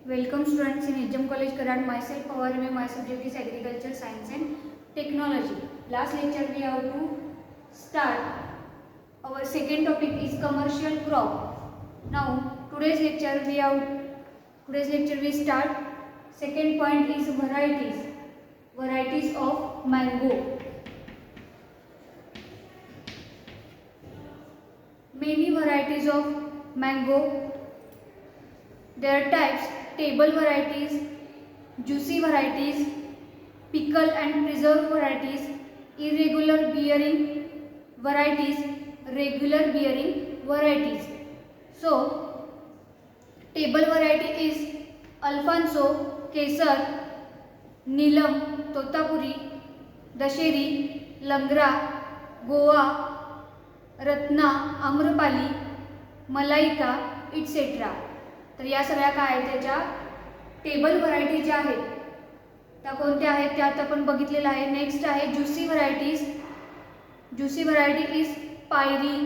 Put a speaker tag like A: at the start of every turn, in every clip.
A: Welcome students in HM College Karad. Myself Pawar, my subject is Agriculture, Science and Technology. Last lecture we have to start. Our second topic is commercial crop. Now today's lecture we start. Second point is varieties. Varieties of mango. Many varieties of mango. There are types: table varieties, juicy varieties, pickle and preserve varieties, irregular bearing varieties, regular bearing varieties. So, table variety is Alfonso, Kesar, Neelam, Totapuri, Dasheri, Langra, Goa, Ratna, Amrapali, Malaika et cetera. तर या सगळ्या काय आहेत त्याच्या table variety ज्या आहेत त्या कोणत्या आहेत त्या आता आपण बघितलेलं आहे. नेक्स्ट आहे juicy varieties. Juicy variety is Pairi,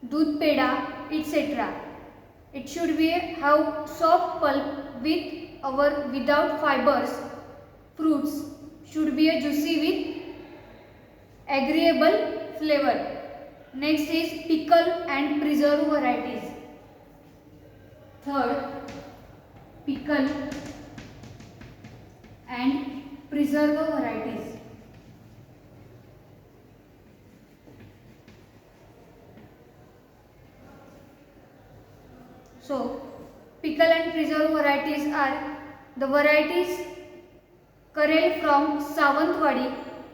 A: Doodh Peda etcetera. It should be have soft pulp with or without fibres. Fruits should be a juicy with agreeable flavor. Next is pickle and preserve varieties. Third, pickle and preserve varieties. So, pickle and preserve varieties are the varieties Karel from Sawantwadi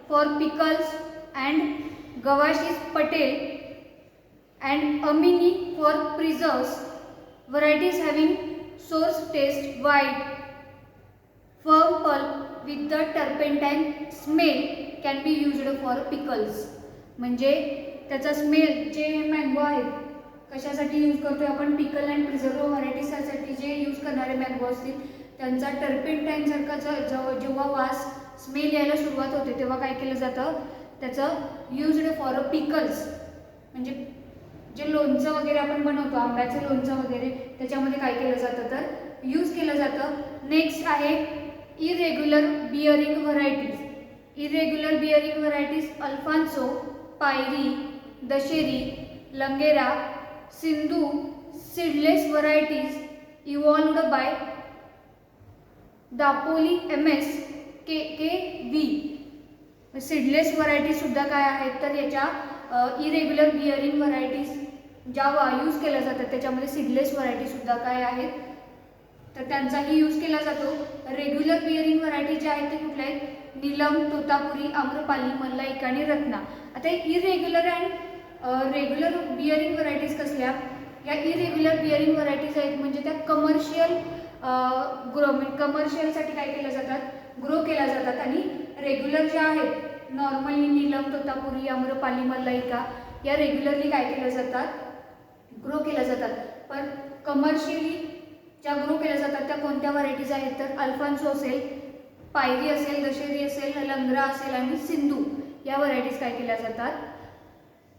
A: for pickles and Gavashis Patel and Amini for preserves. Varieties having source taste, white, firm pulp with the turpentine smell can be used for pickles. म्हणजे त्याचा smell जे mango आहेत कशासाठी use करतोय आपण पिकल and preserve व्हरायटीसाठी जे use करणारे mango असतील त्यांचा टर्पेंटाईन सारखा जेव्हा वास स्मेल यायला सुरुवात होते तेव्हा काय केलं जातं त्याचं यूज्ड फॉर अ पिकल्स. म्हणजे जे लोणचं वगैरे आपण बनवतो आंब्याचं लोणचं वगैरे त्याच्यामध्ये काय केलं जातं तर यूज केलं जातं. नेक्स्ट आहे irregular bearing varieties. Irregular bearing varieties Alphonso, Pairi, Dasheri, Langra, Sindhu. Seedless varieties evolved by Dapoli MS KKV. Seedless variety सुद्धा काय आहेत तर याच्या इरेग्युलर बिअरिंग व्हरायटीज ज्या यूज केल्या जातात त्याच्यामध्ये सीडलेस व्हरायटी सुद्धा काय आहेत तर त्यांचाही यूज केला जातो. रेग्युलर बिअरिंग व्हरायटी ज्या आहेत ते कुठल्या आहेत? नीलम, तोतापुरी, आम्रपाली, मल्लाइका आणि रत्ना. आता irregular and regular bearing varieties कसल्या? या इरेग्युलर बिअरिंग व्हरायटीज आहेत म्हणजे त्या कमर्शियलसाठी काय केल्या जातात ग्रो केल्या जातात. आणि रेग्युलर ज्या आहेत नॉर्मली नीलम, तोतापुरी, आम्रपाली, मल्लाइका या रेग्युलरली काय केल्या जातात ग्रो केल्या जातात. पण कमर्शियली ज्या ग्रो केल्या जातात त्या कोणत्या व्हरायटीज आहेत तर अल्फान्सो असेल, पायरी असेल, दशेरी असेल, लंगरा असेल आणि सिंधू या व्हरायटीज काय केल्या जातात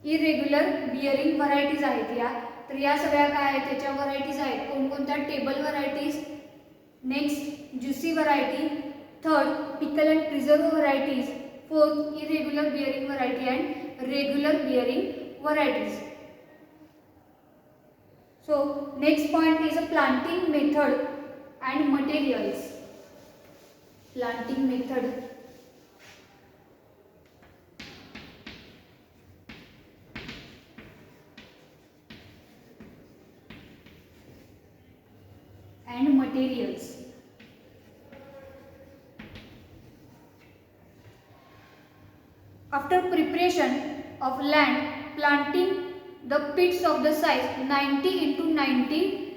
A: इरेग्युलर बिअरिंग व्हरायटीज आहेत या. तर या सगळ्या काय आहेत त्याच्या व्हरायटीज आहेत कोणकोणत्या? Table varieties, next juicy variety, third pickle and preserve varieties, fourth irregular bearing variety and regular bearing varieties. So next point is a planting method and materials. Planting method and materials. After preparation of land, planting the pits of the size 90 into 90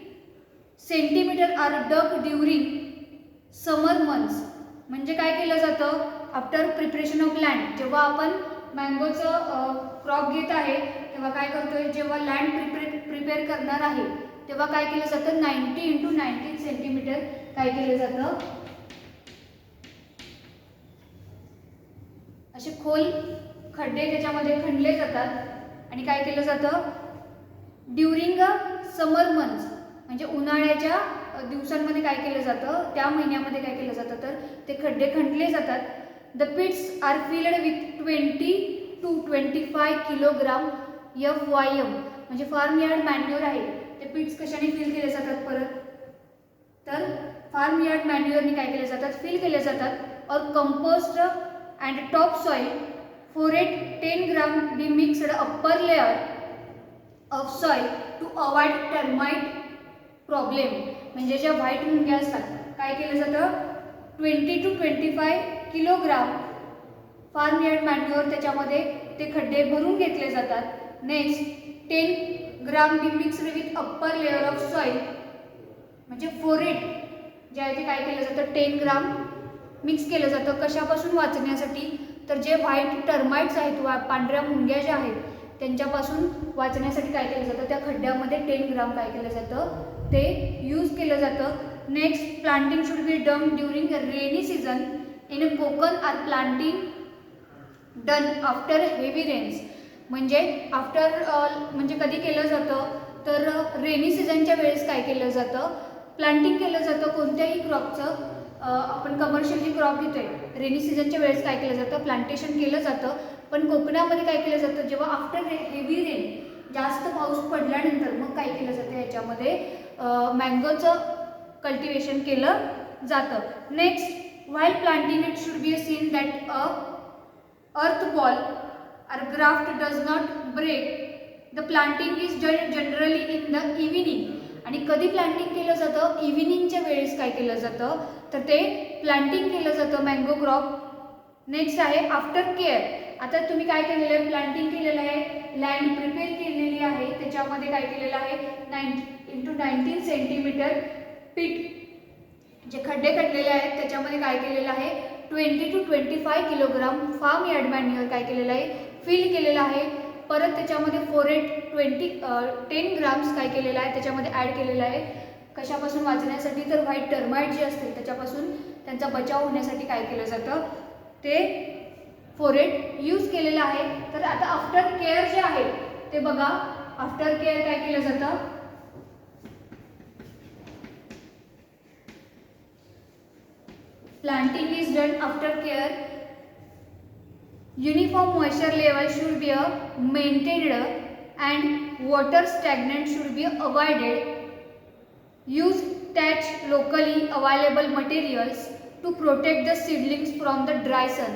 A: centimeter are dug during summer months. म्हणजे काय केलं जातं after preparation of land जेव्हा आपण मँगोचं crop घेत आहे तेव्हा काय करतोय जेव्हा लँड प्रिपेअर करणार आहे तेव्हा काय केलं जातं 90 into 90 सेंटीमीटर काय केलं जातं असे खोल खड्डे त्याच्यामध्ये खणले जातात आणि काय केलं जातं ड्यूरिंग समर मंथ्स म्हणजे उन्हाळ्याच्या दिवसांमध्ये काय केलं जातं, त्या महिन्यामध्ये काय केलं जातं तर ते खड्डे खणले जातात. The पिट्स are filled with 20 to 25 kilogram FYM, म्हणजे फार्म यार्ड मॅन्युअर आहे. ते पिट्स कशाने फिल केले जातात परत तर फार्म यार्ड मॅन्युअरने काय केले जातात, फिल केले जातात. और compost and top soil phorate 10 gram be mixed upper layer of soil to avoid termite problem. म्हणजे ज्या व्हाईट मुंग्या असतात काय केलं जातं 20 to 25 kilogram farm yard manure त्याच्यामध्ये ते खड्डे भरून घेतले जातात. Next 10 gram be mixed with upper layer of soil, म्हणजे फोरेट जे आहे ते काय केलं जातं 10 ग्राम मिक्स केलं जातं. कशापासून वाचण्यासाठी तर जे व्हाईट टर्माइट्स आहेत, पांढऱ्या मुंग्या ज्या आहेत त्यांच्यापासून वाचण्यासाठी काय केलं जातं त्या खड्ड्यामध्ये 10 ग्राम काय केलं जातं ते यूज केलं जातं. Next planting should be done during rainy season. In Konkan are planting done after heavy rains, म्हणजे म्हणजे कधी केलं जातं तर रेनी सीझनच्या वेळेस काय केलं जातं प्लांटिंग केलं जातं. कोणत्याही क्रॉपचं आपण कमर्शियल क्रॉप घेतोय रेनी सीझनच्या वेळेस काय केलं जातं प्लांटेशन केलं जातं. पण कोकणामध्ये काय केलं जातं जेव्हा आफ्टर हेवी रेन जास्त पाऊस पडल्यानंतर मग काय केलं जातं याच्यामध्ये मँगोचं कल्टिवेशन केलं जातं. Next while planting it should be a scene that अ अर्थ ball or graft does not break. The planting is done generally in the evening. आणि कधी प्लांटिंग केलं जातं इव्हिनिंगच्या वेळेस काय केलं जातं तर ते प्लांटिंग केलं जातं मँगो क्रॉप. नेक्स्ट आहे आफ्टर केअर. आता तुम्ही काय केलेलं आहे प्लांटिंग केलेलं आहे, लँड प्रिपेअर केलेली आहे, त्याच्यामध्ये काय केलेलं आहे 19 सेंटीमीटर पीट जे खड्डे खडलेले आहेत त्याच्यामध्ये काय केलेलं आहे 20 to 25 kilogram farm yard manure काय केलेलं आहे फिल केलेलं आहे. परत त्याच्यामध्ये फोरेट 10 ग्राम्स काय केलेलं आहे त्याच्यामध्ये ॲड केलेलं आहे. कशापासून वाचण्यासाठी तर व्हाईट टर्माइट जे असतील त्याच्यापासून त्यांचा बचाव होण्यासाठी काय केलं जातं ते फोरेट यूज केलेलं आहे. तर आता आफ्टर केअर जे आहे ते बघा आफ्टर केअर काय केलं जातं planting is done after care. Uniform moisture level should be maintained and water stagnant should be avoided. Use touch locally available materials to protect the seedlings from the dry sun.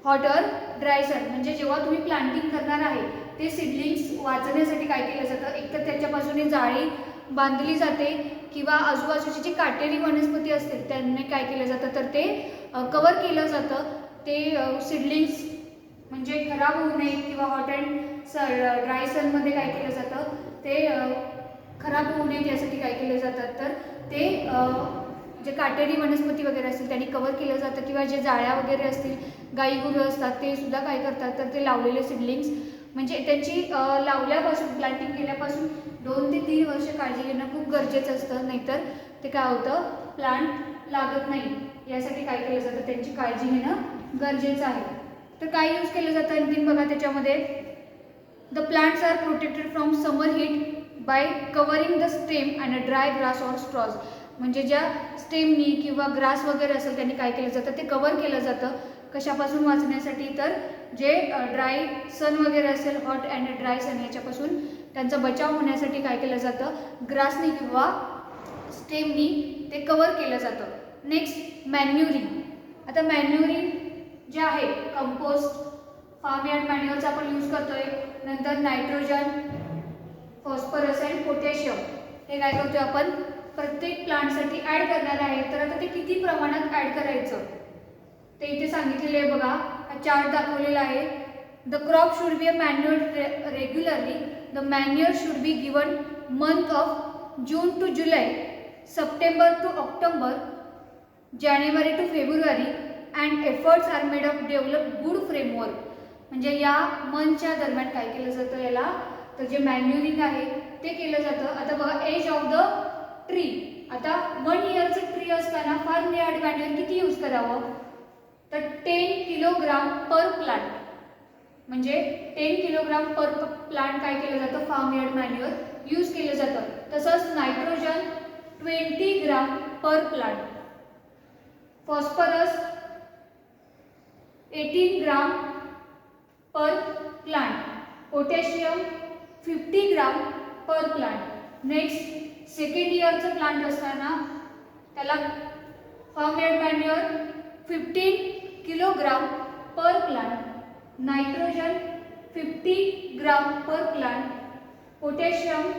A: Hot or dry sun म्हणजे जेव्हा तुम्ही planting करणार आहे ते seedlings वाचण्यासाठी काय केलं जातं एक तर त्याच्यापासून जाळी बांधली जाते किंवा आजूबाजूची जी काटेरी वनस्पती असतील त्यांनी काय केलं जातं तर ते कव्हर केलं जातं. ते सीडलिंग्स म्हणजे खराब होऊ नये किंवा हॉट अँड ड्राय सनमध्ये काय केलं जातं ते खराब होऊ नये यासाठी काय केलं जातं तर ते जे काटेरी वनस्पती वगैरे असतील त्यांनी कव्हर केलं जातं किंवा जे जाळ्या वगैरे असतील गाई गुरं असतात ते सुद्धा काय करतात तर ते लावलेले सीडलिंग्स म्हणजे त्यांची लावल्यापासून प्लांटिंग केल्यापासून 2 ते 3 वर्ष काळजी घेणं खूप गरजेचं असतं. नाहीतर ते काय होतं प्लांट लागत नाही. यासाठी काय केलं जातं त्यांची काळजी घेणं गरजेचं आहे. तर काय यूज केलं जातं आणखीन बघा त्याच्यामध्ये the plants are protected from summer heat by covering the stem and dry grass or straws. म्हणजे ज्या स्टेमनी किंवा ग्रास वगैरे असेल त्यांनी काय केलं जातं ते कव्हर केलं जातं. कशापासून वाचण्यासाठी तर जे ड्राय सन वगैरे असेल हॉट अँड ड्राय सन याच्यापासून त्यांचा बचाव होण्यासाठी काय केलं जातं ग्रासनी किंवा स्टेमनी ते कव्हर केलं जातं. नेक्स्ट मॅन्युरिंग. आता मॅन्युरिंग जे आहे कंपोस्ट फार्म यार्ड मॅन्युअरचा आपण यूज करतोय. नंतर नायट्रोजन फॉस्फरस अँड पोटॅशियम हे काय करतोय आपण प्रत्येक प्लांटसाठी ॲड करणार आहे. तर आता ते किती प्रमाणात ॲड करायचं ते इथे सांगितलेले आहे बघा. हा चार्ट दाखवलेला आहे. The crop should be a manure regularly. The manure should be given month of June to July, September to October, January to February and efforts are made of develop good framework. म्हणजे या मंथच्या दरम्यान काय केलं जातं याला तर जे मॅन्युरिंग आहे ते केलं जातं. आता बघा एज ऑफ द ट्री. आता 1 इयरचं ट्री असताना फार्म यार्ड मॅन्युअर किती यूज करावं तर 10 किलोग्राम पर प्लांट. म्हणजे 10 किलोग्राम पर प्लांट काय केलं जातं, फार्म यार्ड मॅन्युअर यूज केलं जातं. तसंच नायट्रोजन 20 ग्राम पर प्लांट, फॉस्फरस 18 ग्राम पर प्लांट, पोटॅशियम 50 ग्राम पर प्लांट. नेक्स्ट सेकंड इयरचं प्लांट असताना त्याला form yard manure 15 kilogram per plant, nitrogen 50 gram per plant, potassium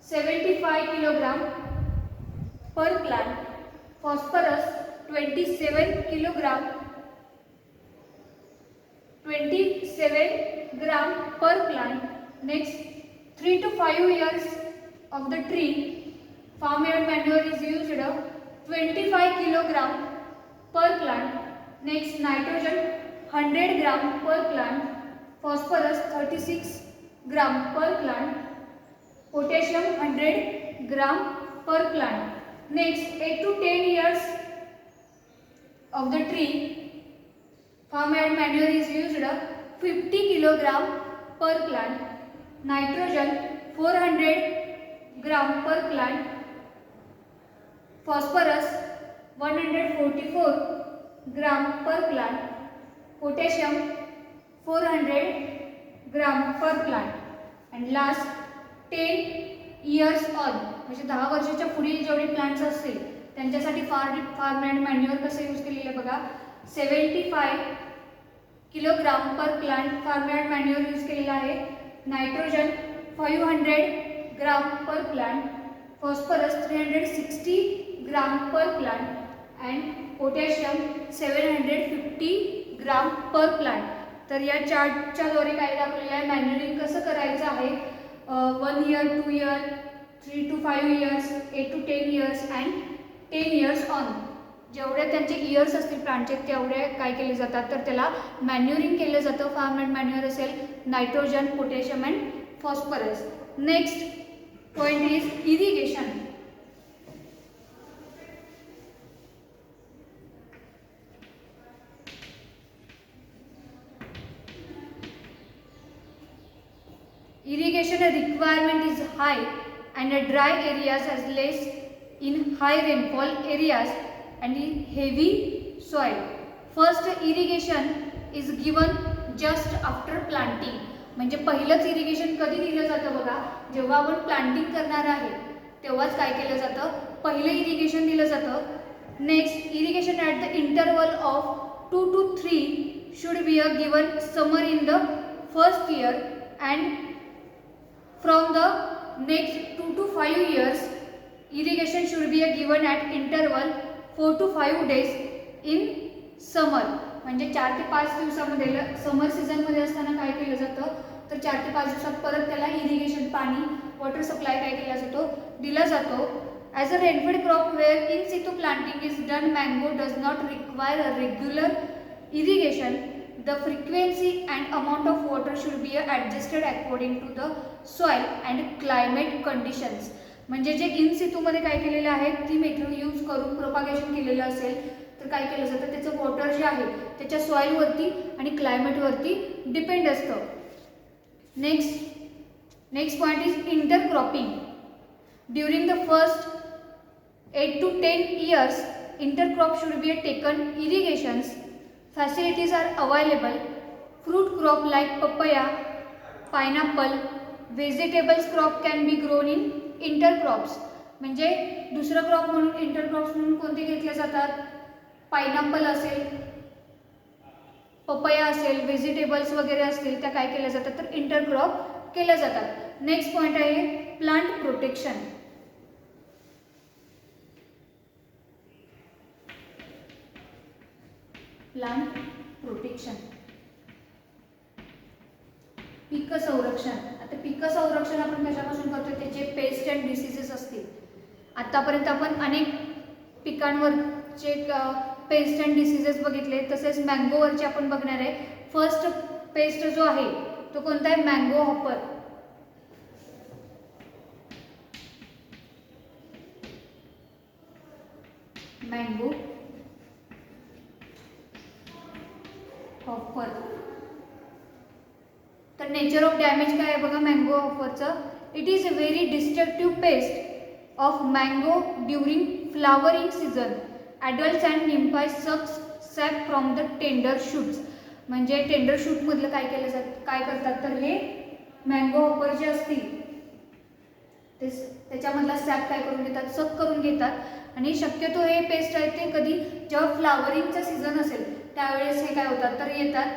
A: 75 kilogram per plant, phosphorus 27 gram per plant. Next, 3 to 5 years of the tree, farmyard manure is used 25 kilogram per plant. Next, nitrogen 100 gram per plant, phosphorus 36 gram per plant, potassium 100 gram per plant. Next, 8 to 10 years of the tree, farmyard manure is used 50 kilogram per plant, nitrogen 400 gram per plant, phosphorus 144 gram per plant, potassium 400 gram per plant. and last 10 years on म्हणजे 10 वर्षाच्या पुढील जेवढे plants असतील त्यांच्यासाठी फार्मयर्ड manure कसं use केलेलं आहे बघा. 75 किलोग्राम पर प्लांट फार्मयर्ड मॅन्युअर यूज केलेला आहे. Nitrogen 500 gram per plant, phosphorus 360 gram per plant and potassium 750 gram per plant. तर या चार्टच्या द्वारे काय दाखवलेलं आहे, मॅन्युअरिंग कसं करायचं आहे. 1 year, 2 year, 3 to 5 years, 8 to 10 years and 10 years on. जेवढे त्यांचे इयर्स असतील प्लांटचे तेवढे काय केले जातात तर त्याला मॅन्युअरिंग केलं जातं. फार्मयर्ड मॅन्युअर असेल nitrogen, potassium and phosphorus. Next point is irrigation. Irrigation requirement is high and dry areas as less in high rainfall areas and in heavy soil. First irrigation is given just after planting. म्हणजे पहिलंच irrigation कधी दिलं जातं बघा, जेव्हा आपण planting करणार आहे तेव्हाच काय केलं जातं, पहिलं इरिगेशन दिलं जातं. Next irrigation at the interval of 2 to 3 should be given summer in the first year and from the next 2 to 5 years irrigation should be given at interval 4 to 5 days in summer. म्हणजे 4 ते 5 दिवसामध्ये समर season मध्ये असताना काय केलं जातं तर 4 ते 5 दिवसात परत त्याला इरिगेशन पाणी वॉटर सप्लाय काय केला जातो, दिला जातो. As a rainfed crop where in situ planting is done, mango does not require a regular irrigation. The frequency and amount of water should be adjusted according to the soil and climate conditions. म्हणजे जे in सिटूमध्ये काय केलेलं आहे ती method use करून propagation केलेलं असेल तर काय केलं जातं, त्याचं वॉटर जे आहे त्याच्या सॉइलवरती आणि क्लायमेटवरती डिपेंड असतं. Next point is intercropping. During the first 8 to 10 years intercrop should be taken. Irrigations facilities are available. Fruit crop like papaya, pineapple, vegetables crop can be grown in intercrops. म्हणजे दुसरं crop म्हणून इंटरक्रॉप्स म्हणून कोणते घेतले जातात, pineapple असेल, papaya असेल, vegetables वगैरे असतील त्या काय केल्या जातात तर इंटरक्रॉप केल्या जातात. नेक्स्ट पॉइंट आहे प्लांट प्रोटेक्शन. प्लांट प्रोटेक्शन, पीक संरक्षण. आता पीक संरक्षण आपण कशापासून करतो, त्याचे पेस्ट अँड डिसीजेस असतील. आतापर्यंत आपण अनेक पिकांवरचे पेस्ट अँड डिसीजेस बघितले, तसेच मँगोवरचे आपण बघणार आहे. फर्स्ट पेस्ट जो आहे तो कोणता आहे, mango hopper. Mango hopper. Hopper. तर नेचर ऑफ डॅमेज काय आहे बघा मँगो हॉपरचं. It is a very destructive pest of mango during flowering season. Adults and nymphs sucks sap from the tender shoots. म्हणजे टेंडर शूटमधलं काय केलं जातं, काय करतात तर हे मँगो हॉपर जे असतील ते त्याच्यामधला सॅप काय करून घेतात, सक करून घेतात. आणि शक्यतो हे पेस्ट आहे ते कधी जेव्हा फ्लावरिंगचा सीझन असेल त्यावेळेस हे काय होतात तर येतात.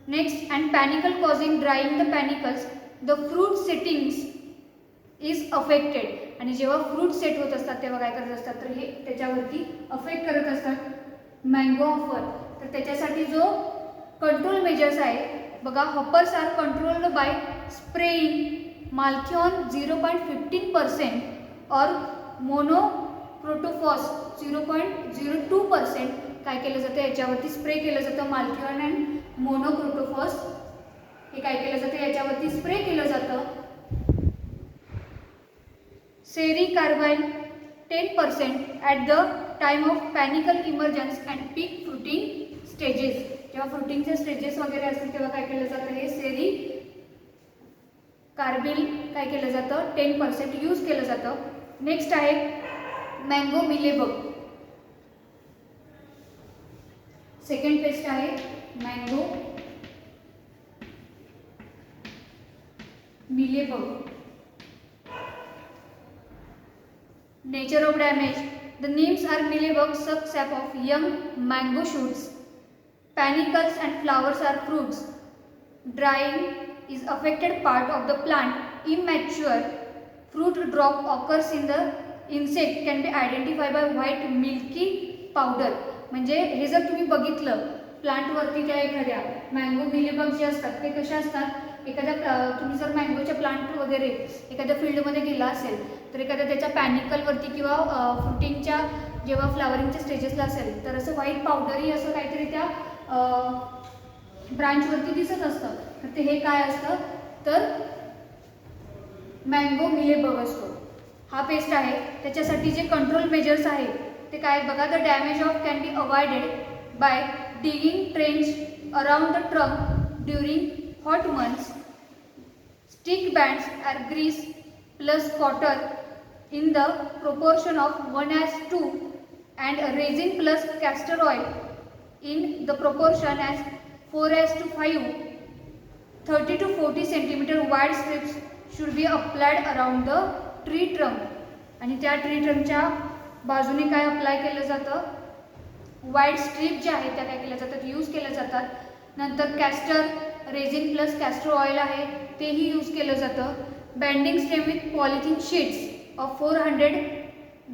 A: Next, and panicle causing drying the panicles the fruit settings is affected. आणि जेव्हा फ्रूट सेट होत असतात तेव्हा काय करत असतात तर हे त्याच्यावरती अफेक्ट करत असतात मँगो हॉपर. तर त्याच्यासाठी जो कंट्रोल मेजर्स आहे बघा, hoppers are controlled by spraying malathion 0.15% or monocrotophos 0.02% काय केलं जातं याच्यावरती स्प्रे केलं जातं. माल्थिऑन अँड मोनोक्रोटोफॉस हे काय केलं जातं याच्यावरती स्प्रे केलं जातं. सेरी कार्बाइन 10% at the time of panicle emergence and peak fruiting stages. जेव्हा फ्रुटिंगचे स्टेजेस वगैरे असतील तेव्हा काय केलं जातं हे सेरी कार्बिल काय केलं जातं 10% यूज केलं जातं. नेक्स्ट आहे मँगो मिलेबग. सेकंड पेस्ट आहे mango mealybug. Nature of damage. The nymphs are mealybug suck sap of young mango shoots. Panicles and flowers are fruits. Drying is affected part of the plant. Immature fruit drop occurs in the insect can be identified by white milky powder. म्हणजे हे जर तुम्ही बघितलं प्लांटवरती त्या एखाद्या mango मिलेबग जे असतात ते कसे असतात, एखाद्या तुम्ही जर मँगोच्या प्लांट वगैरे एखाद्या फील्डमध्ये गेला असेल तर एखाद्या त्याच्या पॅनिकलवरती किंवा फ्रुटिंगच्या जेव्हा फ्लावरिंगच्या स्टेजेसला असेल तर असं व्हाईट पावडरी असं काहीतरी त्या ब्रांचवरती दिसत असतं. तर ते हे काय असतं तर मँगो मिलेबग असतो. हा पेस्ट आहे. त्याच्यासाठी जे कंट्रोल मेजर्स आहेत ते काय बघा, the damage of can be avoided by digging trench around the trunk during hot months. Stick bands are grease plus coal tar in the proportion of 1:2 and resin plus castor oil in the proportion as 4:5. 30 to 40 centimeter wide strips should be applied around the tree trunk. आणि त्या tree ट्रंकच्या बाजूने काय apply केलं जातं, wide strip ज्या आहेत त्या काय केल्या जातात यूज केल्या जातात. नंतर castor resin plus castor oil आहे तेही यूज केलं जातं. Banding stem with polythene sheets of 400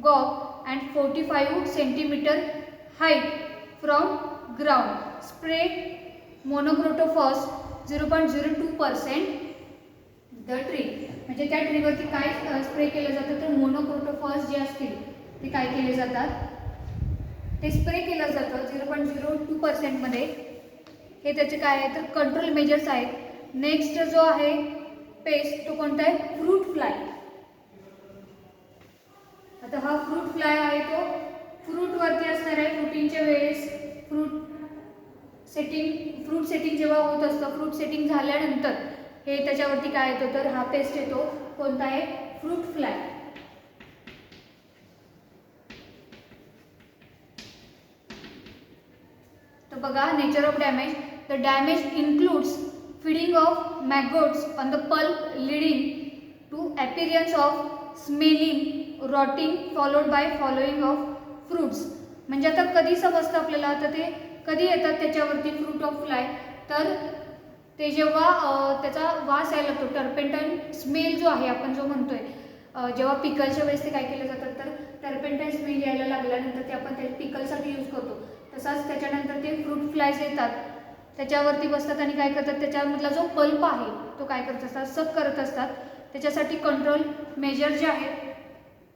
A: gauge and 45 centimeter height from ground. Spray monocrotophos 0.02% the tree. म्हणजे त्या ट्रीवरती काय स्प्रे केलं जातं तर मोनोक्रोटोफॉस जे असतील ते काय केले जातात ते स्प्रे केलं जातं 0.02% मध्ये. हे त्याचे काय आहे तर कंट्रोल मेजर्स आहेत. नेक्स्ट जो आहे पेस्ट तो कोणता आहे फ्रूट फ्लाय. आता हा फ्रूट फ्लाय आहे तो फ्रूटवरती असणार आहे. फ्रुटिंगच्या वेळेस फ्रूट सेटिंग जेव्हा होत असतं, फ्रूट सेटिंग झाल्यानंतर हे त्याच्यावरती काय येतो तर हा पेस्ट येतो कोणता आहे फ्रूट फ्लाय. तर बघा nature of damage. The damage includes feeding of maggots on the pulp leading to appearance of smelling rotting followed by following of fruits. म्हणजे आता कधी समजतं आपल्याला, आता ते कधी येतात त्याच्यावरती फ्रूट ऑफ फ्लाय तर ते जेव्हा त्याचा वास यायला लागतो टर्पेंटाईन स्मेल जो आहे आपण जो म्हणतोय जेव्हा पिकलच्या वेळेस ते काय केलं जातं तर टर्पेंटाईन स्मेल यायला लागल्यानंतर ते आपण ते पिकलसाठी यूज करतो. तसाच त्याच्यानंतर ते फ्रूट फ्लायज येतात त्याच्यावरती बसतात आणि काय करतात त्याच्यामधला जो पल्प आहे तो काय करत असतात सक करत असतात. त्याच्यासाठी कंट्रोल मेजर जे आहेत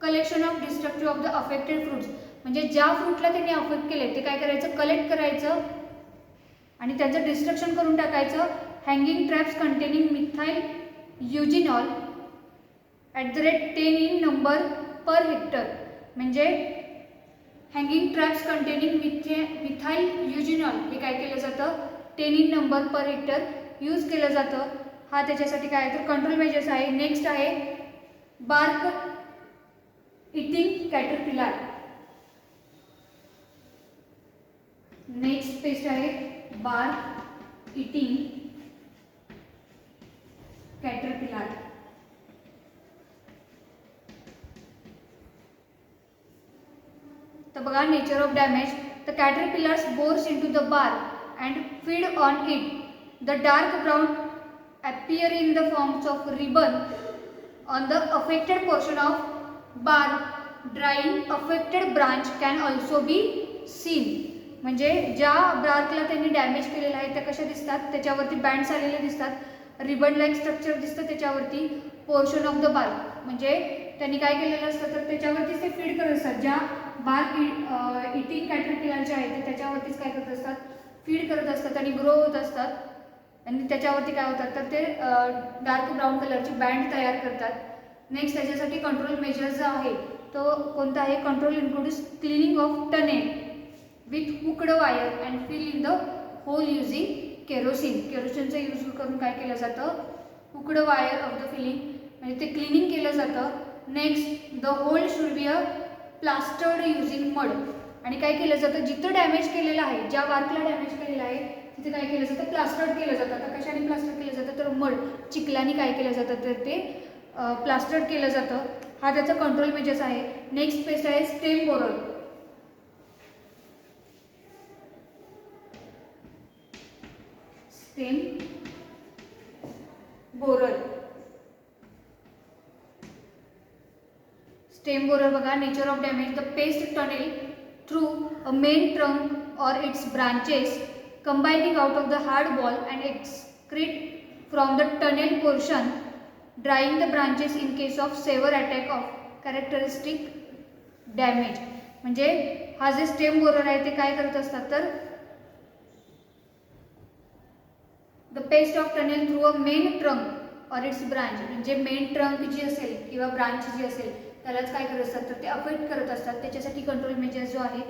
A: collection of destructive of the affected fruits. म्हणजे ज्या फ्रूटला त्यांनी अफेक्ट केले ते काय करायचं कलेक्ट करायचं आणि त्याचं डिस्ट्रक्शन करून टाकायचं. Hanging traps containing methyl eugenol @10 in number per hectare. म्हणजे hanging traps containing methyl eugenol हे काय केलं जातं, 10 in number per hectare use केलं जातं. हा त्याच्यासाठी काय आहे तर कंट्रोल मेजर्स आहे. नेक्स्ट आहे bark eating caterpillar. Next pest आहे बार्क इटिंग कॅटरपिलर. तर बघा nature of damage. The caterpillars bores into the bark and feed on it. The dark brown appear in the forms of ribbon on the affected portion of bark. Drying affected branch can also be seen. म्हणजे ज्या बार्कला त्यांनी damage केलेला आहे त्या कशा दिसतात, त्याच्यावरती bands आलेले दिसतात, रिबन लाईक स्ट्रक्चर दिसतं त्याच्यावरती, पोर्शन ऑफ द बार्क म्हणजे त्यांनी काय केलेलं असतं तर त्याच्यावरतीच ते फीड करत असतात. ज्या बार्क इटिंग कॅटरपिलर जे आहेत ते त्याच्यावरतीच काय करत असतात, फीड करत असतात आणि ग्रो होत असतात आणि त्याच्यावरती काय होतात तर ते डार्क ब्राऊन कलरची बँड तयार करतात. नेक्स्ट त्याच्यासाठी कंट्रोल मेजर जो आहे तो कोणता आहे, control includes cleaning of tunnel with hooked wire and fill in the hole using kerosene. केरोसिनचा यूज करून काय केलं जातं, hooked wire of the filling म्हणजे ते क्लिनिंग केलं जातं. Next the hole should be a plastered using mud. आणि काय केलं जातं, जिथं डॅमेज केलेलं आहे, ज्या बार्कला डॅमेज केलेलं आहे तिथे काय केलं जातं, प्लास्टर्ड केलं जातं. आता कशाने प्लास्टर केलं जातं तर मड, चिखलाने काय केलं जातं तर ते प्लास्टर्ड केलं जातं. हा त्याचा कंट्रोल मेजर्स आहे. नेक्स्ट पेस्ट आहे stem borer. Stem borer. Stem borer बघा nature of damage. The pest tunnel through a main trunk or its branches combining out of the hard wall and excrete from the tunnel portion, drying the branches in case of severe attack of characteristic damage. म्हणजे हा जे stem borer आहे ते काय करत असतात तर the paste of tunnel through a main trunk or it's branch म्हणजे मेन ट्रंक जी असेल किंवा ब्रांच जी असेल त्यालाच काय करत असतात तर ते अफेक्ट करत असतात. त्याच्यासाठी कंट्रोल मेजर जो आहे,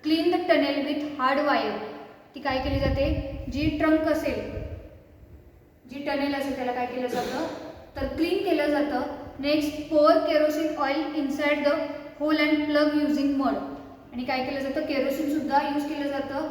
A: clean the tunnel with hard wire. ती काय केली जाते, जी ट्रंक असेल, जी टनेल असेल त्याला काय केलं जातं तर क्लीन केलं जातं. Next pour kerosene oil inside the hole and plug using mud. आणि काय केलं जातं, केरोसिन सुद्धा यूज केलं जातं.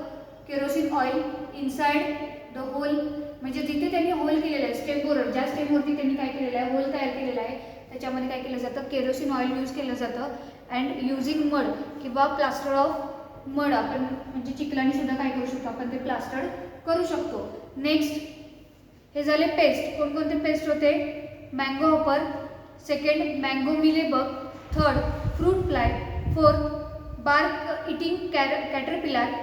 A: Kerosene oil inside the hole म्हणजे जिथे त्यांनी होल केलेलं आहे, स्टेम बोरर ज्या स्टेमवरती त्यांनी काय केलेलं आहे, होल तयार केलेला आहे त्याच्यामध्ये काय केलं जातं, केरोसिन ऑइल यूज केलं जातं. अँड युजिंग मड किंवा प्लास्टर ऑफ मड, आपण म्हणजे चिखलाने सुद्धा काय करू शकतो, आपण ते प्लास्टर करू शकतो. नेक्स्ट हे झाले पेस्ट. कोणकोणते पेस्ट होते, mango hopper, second mango mealybug, third fruit fly, fourth bark eating caterpillar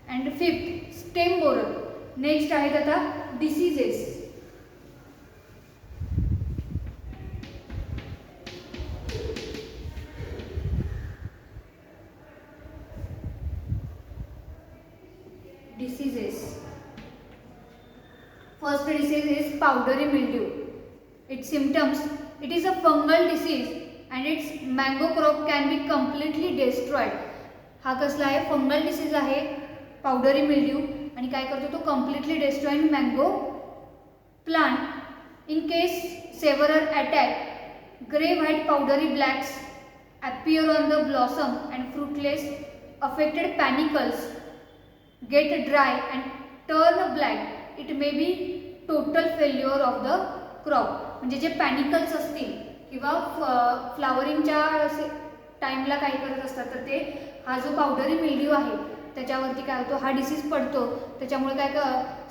A: and fifth stem borer. Next आहेत आता diseases. Diseases. First disease is powdery mildew. Its symptoms, it is a fungal disease and its mango crop can be completely destroyed. हा कसला आहे, fungal disease आहे, पावडरी mildew, आणि काय करतो तो completely destroying mango plant. In case several attack, grey white पावडरी blanks appear on the blossom and fruitless. Affected panicles get dry and turn black. It may be total failure of the crop. म्हणजे जे पॅनिकल्स असतील किंवा फ्लावरिंगच्या टाईमला काय करत असतात तर ते हा जो पावडरी मिल्ड्यू आहे त्याच्यावरती काय होतो, हा डिसीज पडतो. त्याच्यामुळे काय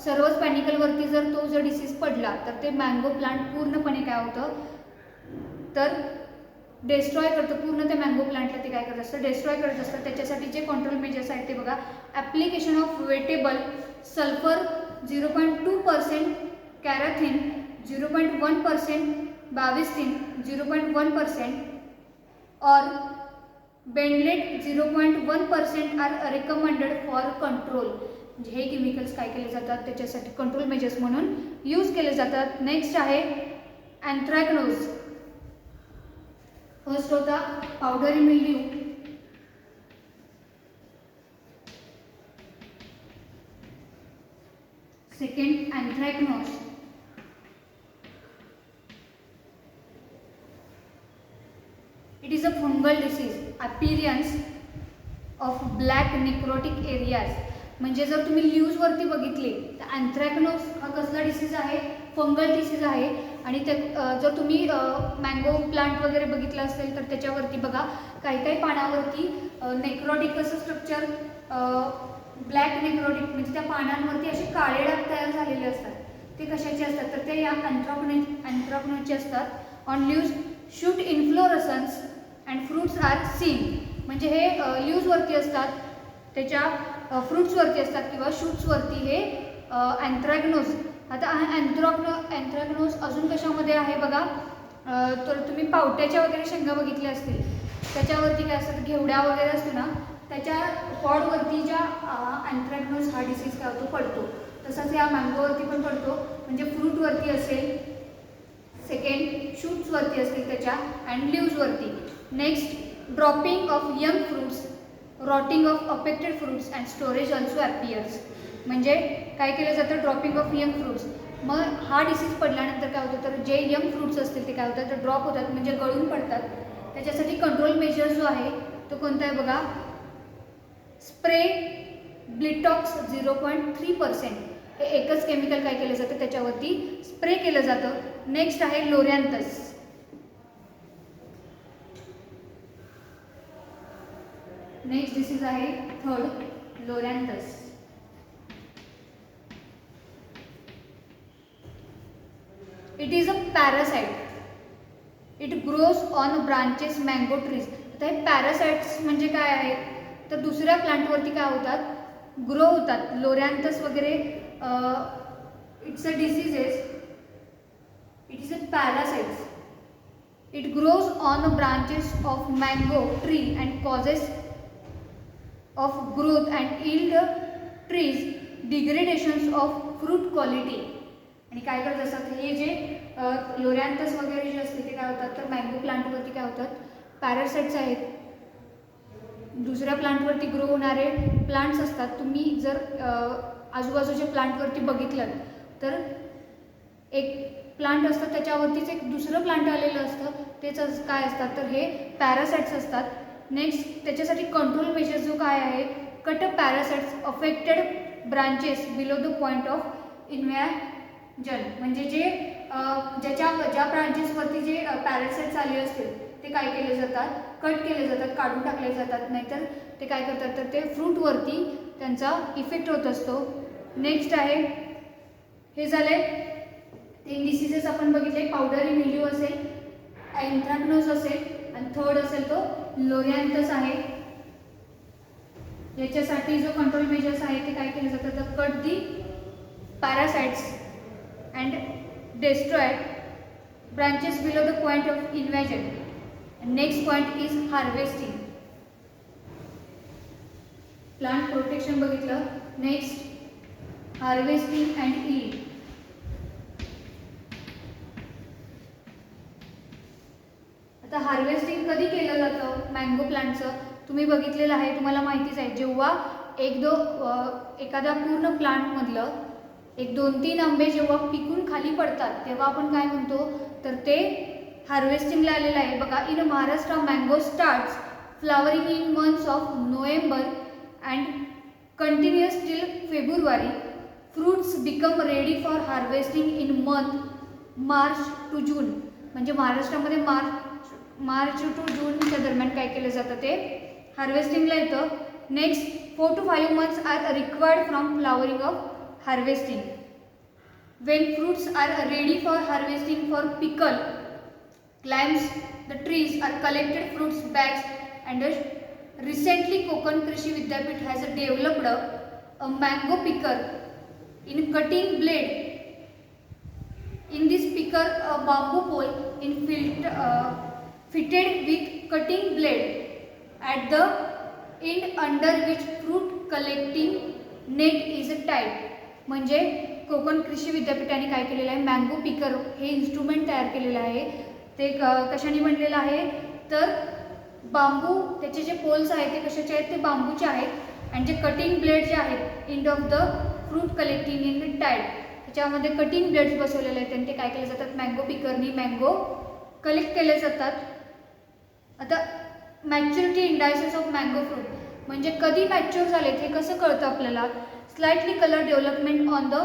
A: सर्वच पॅनिकलवरती जर तो जर डिसीज पडला तर ते मँगो प्लांट पूर्णपणे काय होतं तर डिस्ट्रॉय करतं. पूर्ण त्या मँगो प्लांटला ते काय करत असतं, डिस्ट्रॉय करत असतं. त्याच्यासाठी जे कंट्रोल मेजर्स आहेत ते बघा, application of wettable sulphur 0.2%, कॅराथिन 0.1%, Bavistin 0.1% और बेंडलेट 0.1% आर रिकमेंडेड फॉर कंट्रोल. म्हणजे हे केमिकल्स काय केले जातात त्याच्यासाठी कंट्रोल मेजर्स म्हणून यूज केले जातात. नेक्स्ट आहे अँथ्रॅकनोज. फर्स्ट होता पावडरी mildew, Second, anthracnose. It is a fungal disease. Appearance of black necrotic areas. म्हणजे जर तुम्ही न्यूजवरती बघितले तर अँथ्रॅकनोस हा कसला डिसीज आहे, फंगल डिसीज आहे. आणि ते जर तुम्ही मँगो प्लांट वगैरे बघितलं असेल तर त्याच्यावरती बघा काही काही पानावरती नेक्रोटिक असं स्ट्रक्चर, ब्लॅक नेक्रोटिक म्हणजे त्या पानांवरती असे काळे डाग तयार झालेले असतात. ते कशाचे असतात तर ते या अँथ्रॅकनोसचे असतात. On leaves shoot inflorescence and fruits are seen. म्हणजे हे लीव्जवरती असतात, त्याच्या फ्रूट्सवरती असतात किंवा शूट्सवरती हे अँथ्रॅकनोस. आता अँथ्रॅकनोस अजून कशामध्ये आहे बघा, तर तुम्ही पावट्याच्या वगैरे शेंगा बघितल्या असतील, त्याच्यावरती काय असतात, घेवड्या वगैरे असतो ना, त्याच्या पॉडवरती ज्या अँथ्रॅकनोस हा डिसीज काय होतो पडतो. तसाच या मँगोवरती पण पडतो, म्हणजे फ्रूटवरती असेल. सेकंड, शूट्सवरती असतील त्याच्या अँड लीव्सवरती. Next, dropping of young fruits, rotting of affected fruits and storage also appears. म्हणजे काय केलं जातं, ड्रॉपिंग ऑफ यंग फ्रूट्स. मग हा डिसीज पडल्यानंतर काय होतं तर जे यंग फ्रूट्स असतील ते काय होतात तर ड्रॉप होतात, म्हणजे गळून पडतात. त्याच्यासाठी कंट्रोल मेजर जो आहे तो कोणता आहे बघा, स्प्रे ब्लिटॉक्स 0.3%. हे एकच केमिकल काय केलं जातं त्याच्यावरती स्प्रे केलं जातं. नेक्स्ट आहे लोरॅन्थस. नेक्स्ट डिसीज आहे third, loranthus. It is a parasite. It grows on branches mango trees. आता हे पॅरासाइट्स म्हणजे काय आहेत तर दुसऱ्या प्लांटवरती काय होतात, ग्रो होतात. लोरॅन्थस वगैरे it's a diseases. It is a parasites. It grows on branches of mango tree and causes of growth and yield trees degradations of fruit quality. आणि काय करत असतात हे जे लोरॅन्थस वगैरे जे असते ते काय होतात तर मँगो प्लांटवरती काय होतात, पॅरासाइट्स आहेत, दुसऱ्या प्लांटवरती ग्रो होणारे प्लांट्स असतात. तुम्ही जर आजूबाजूच्या प्लांटवरती बघितलं तर एक प्लांट असतं त्याच्यावरतीच एक दुसरं प्लांट आलेलं असतं, तेच काय असतात तर हे पॅरासाइट्स असतात. नेक्स्ट, त्याच्यासाठी कंट्रोल मेजर जो काय आहे, cut parasites affected branches below the point of invasion. म्हणजे जे ज्या ब्रांचेसवरती जे पॅरासाइट्स आले असतील ते काय केले जातात, कट केले जातात, काढून टाकले जातात. नाहीतर ते काय करतात तर ते फ्रूटवरती त्यांचा इफेक्ट होत असतो. नेक्स्ट आहे, हे झाले 3 डिसीजेस आपण बघितले. पावडरी मिल्ड्यू असेल, अँथ्रॅकनोस असेल आणि थर्ड असेल तो लोरॅन्थस आहे. याच्यासाठी जो कंट्रोल मेजर्स आहे ते काय केले जातात तर cut the parasites and destroyed branches below the point of invasion. And next point is harvesting. Plant protection बघितलं. Next, harvesting and yield. आता हार्वेस्टिंग कधी केलं जातं मँगो प्लांटचं तुम्ही बघितलेलं आहे, तुम्हाला माहितीच आहे. जेव्हा एखाद्या पूर्ण प्लांटमधलं 1-2-3 आंबे जेव्हा पिकून खाली पडतात तेव्हा आपण काय म्हणतो तर ते हार्वेस्टिंगला आलेलं आहे. बघा, in Maharashtra mango starts flowering in months of November and continuous till February. Fruits become ready for harvesting in month March to June. म्हणजे महाराष्ट्रामध्ये मार्च टू जूनच्या दरम्यान काय केलं जातं ते हार्वेस्टिंगला येतं. Next, 4 to 5 months are required from flowering of harvesting. When fruits are ready for harvesting for pickle, climbs the trees are collected fruits bags and recently Konkan Krishi Vidyapith has developed a mango picker in cutting blade. In this picker, a bamboo pole in fitted with cutting blade at the end under which fruit collecting net is tied. म्हणजे कोकण कृषी विद्यापीठाने काय केलेलं आहे, mango picker हे instrument तयार केलेलं आहे. ते कशाने बनलेलं आहे तर बांबू, त्याचे जे पोल्स आहेत ते कशाचे आहेत ते बांबूचे आहेत. आणि जे कटिंग ब्लेड जे आहेत end of the fruit collecting in tied, त्याच्यामध्ये कटिंग ब्लेड्स बसवलेले आहेत आणि ते काय केले जातात, मँगो पिकरनी मँगो कलेक्ट केले जातात. आता maturity indices of mango fruit म्हणजे कधी मॅच्युअर झालेत हे कसं कळतं आपल्याला. Slightly colour development on the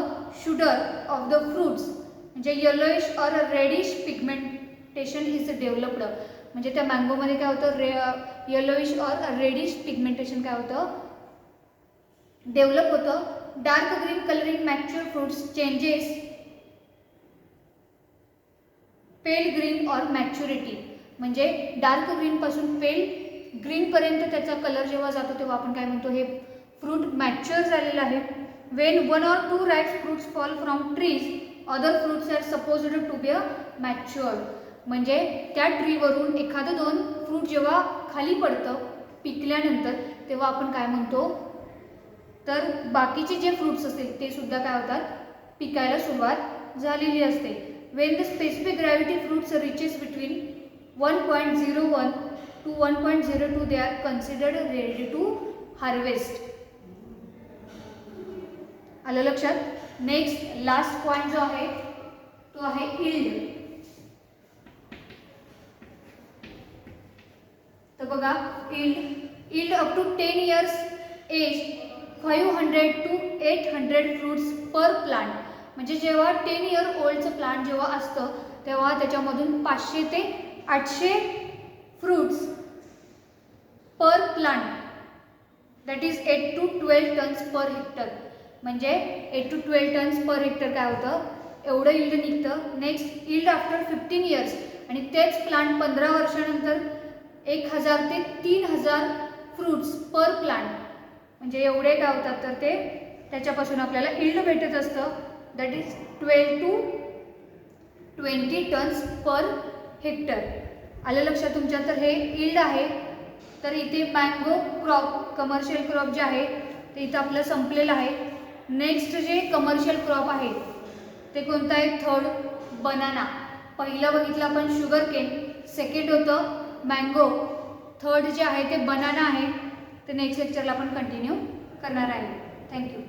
A: sugar of the fruits म्हणजे yellowish or reddish pigmentation is developed. म्हणजे त्या मँगोमध्ये काय होतं, येलोइश ऑर रेडिश पिगमेंटेशन काय होतं, डेव्हलप होतं. Dark green colouring mature fruits changes pale green or maturity म्हणजे डार्क ग्रीन पासून पेल ग्रीन पर्यंत त्याचा कलर जेव्हा जातो तेव्हा आपण काय म्हणतो, हे फ्रूट मॅच्युअर झालेलं आहे. When 1 or 2 ripe fruits fall from trees other fruits are supposed to be matured म्हणजे त्या ट्रीवरून एखादं 2 फ्रूट जेव्हा खाली पडतं पिकल्यानंतर तेव्हा आपण काय म्हणतो, तर बाकीचे जे फ्रूट्स असतील ते सुद्धा काय होतात, पिकायला सुरुवात झालेली असते. When the specific gravity fruits reaches between 1.01 to 1.02 they are considered ready to harvest. आलं लक्षात. नेक्स्ट लास्ट पॉइंट जो आहे तो आहे यील्ड. तर बघा yield up to 10 years age 500 to 800 fruits per plant म्हणजे जेव्हा 10 year ओल्डचं प्लांट जेव्हा असतं तेव्हा त्याच्यामधून 500 ते 800 fruits per plant that is 8 to 12 tons per hectare म्हणजे 8 to 12 tons पर हेक्टर काय होतं, एवढं यील्ड निघतं. नेक्स्ट यील्ड आफ्टर 15 years आणि तेच प्लांट 15 वर्षानंतर 1000 ते 3000 फ्रूट्स पर प्लांट म्हणजे एवढे काय होतात, तर ते त्याच्यापासून आपल्याला यील्ड भेटत असतं that is 12 to 20 tons per hectare. आलं लक्षात तुमच्या. तर हे यील्ड आहे. तर इथे मँगो क्रॉप कमर्शियल क्रॉप जे आहे ते इथं आपलं संपलेलं आहे. नेक्स्ट जे कमर्शियल क्रॉप आहे ते कोणतं आहे, थर्ड बनाना. पहिलं बघितलं आपण शुगर केन, सेकंड होतं मँगो, थर्ड जे आहे ते बनाना आहे. ते नेक्स्ट लेक्चरला आपण कंटिन्यू करणार आहे. थँक्यू.